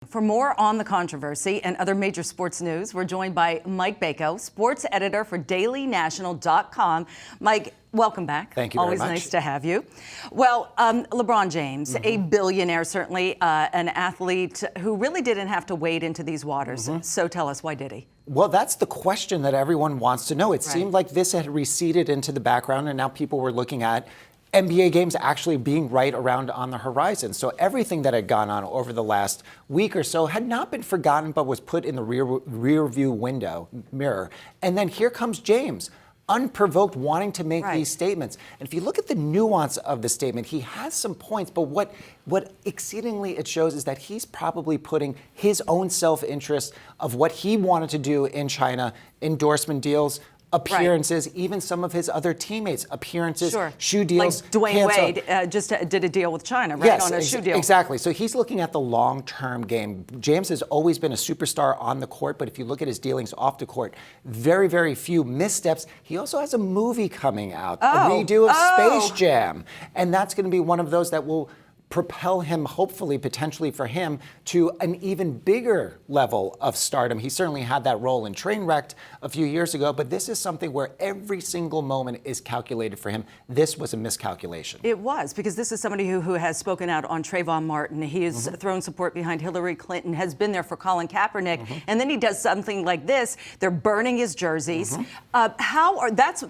For more on the controversy and other major sports news, we're joined by Mike Bako, sports editor for DailyNational.com. Mike, welcome back. Thank you very much. Always nice to have you. Well, LeBron James, a billionaire, certainly an athlete who really didn't have to wade into these waters. So tell us, why did he? Well, that's the question that everyone wants to know. It seemed like this had receded into the background, and now people were looking at NBA games actually being right around on the horizon. So everything that had gone on over the last week or so had not been forgotten, but was put in the rear view mirror. And then here comes James, unprovoked, wanting to make these statements. And if you look at the nuance of the statement, he has some points, but what exceedingly it shows is that he's probably putting his own self-interest of what he wanted to do in China, endorsement deals, appearances, even some of his other teammates' appearances, shoe deals. Like Dwayne Wade just did a deal with China, right? On a shoe deal. Exactly. So he's looking at the long-term game. James has always been a superstar on the court, but if you look at his dealings off the court, very, very few missteps. He also has a movie coming out, a redo of Space Jam. And that's going to be one of those that will propel him, hopefully, potentially for him, to an even bigger level of stardom. He certainly had that role in Trainwrecked a few years ago, but this is something where every single moment is calculated for him. This was a miscalculation. It was, because this is somebody who has spoken out on Trayvon Martin. He has thrown support behind Hillary Clinton, has been there for Colin Kaepernick, and then he does something like this. They're burning his jerseys.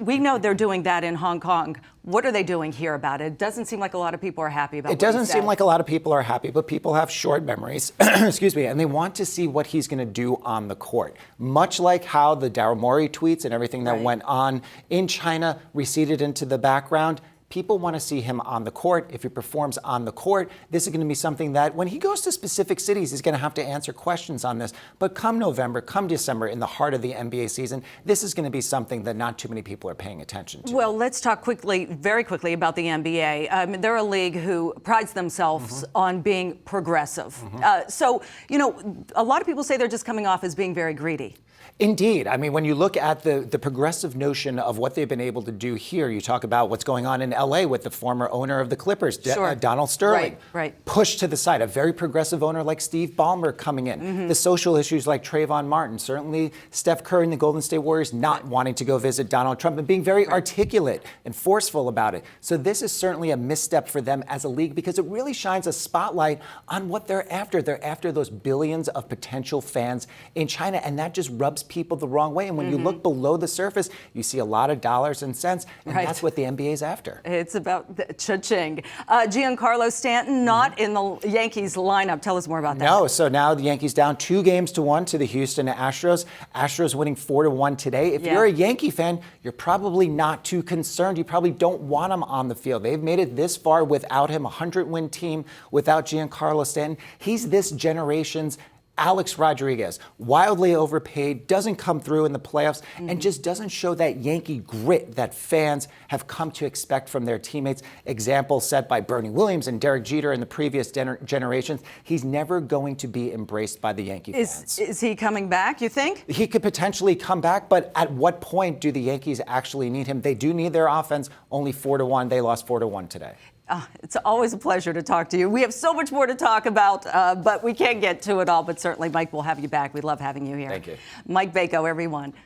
We know they're doing that in Hong Kong. What are they doing here about it? It doesn't seem like a lot of people are happy about it. It doesn't seem like a lot of people are happy, but people have short memories, excuse me, and they want to see what he's going to do on the court. Much like how the Daryl Morey tweets and everything that went on in China receded into the background, people want to see him on the court. If he performs on the court, this is going to be something that when he goes to specific cities, he's going to have to answer questions on this. But come November, come December, in the heart of the NBA season, this is going to be something that not too many people are paying attention to. Well, let's talk very quickly about the NBA. They're a league who prides themselves on being progressive. So, you know, a lot of people say they're just coming off as being very greedy. Indeed. I mean, when you look at the progressive notion of what they've been able to do here, you talk about what's going on in LA with the former owner of the Clippers, Donald Sterling, pushed to the side. A very progressive owner like Steve Ballmer coming in. The social issues like Trayvon Martin, certainly Steph Curry and the Golden State Warriors not wanting to go visit Donald Trump and being very articulate and forceful about it. So this is certainly a misstep for them as a league because it really shines a spotlight on what they're after. They're after those billions of potential fans in China, and that just rubs people the wrong way. And when you look below the surface, you see a lot of dollars and cents, and that's what the NBA is after. It's about the cha-ching. Giancarlo Stanton not in the Yankees lineup. Tell us more about that. No, so now the Yankees down 2-1 to the Houston Astros. Astros winning 4-1 today. If you're a Yankee fan, you're probably not too concerned. You probably don't want him on the field. They've made it this far without him, a 100-win team without Giancarlo Stanton. He's this generation's Alex Rodriguez, wildly overpaid, doesn't come through in the playoffs, and just doesn't show that Yankee grit that fans have come to expect from their teammates. Examples set by Bernie Williams and Derek Jeter in the previous generations. He's never going to be embraced by the Yankee fans. Is he coming back, you think? He could potentially come back, but at what point do the Yankees actually need him? They do need their offense. Only 4-1. They lost 4-1 today. It's always a pleasure to talk to you. We have so much more to talk about, but we can't get to it all. But certainly, Mike, we'll have you back. We love having you here. Thank you. Mike Bako, everyone.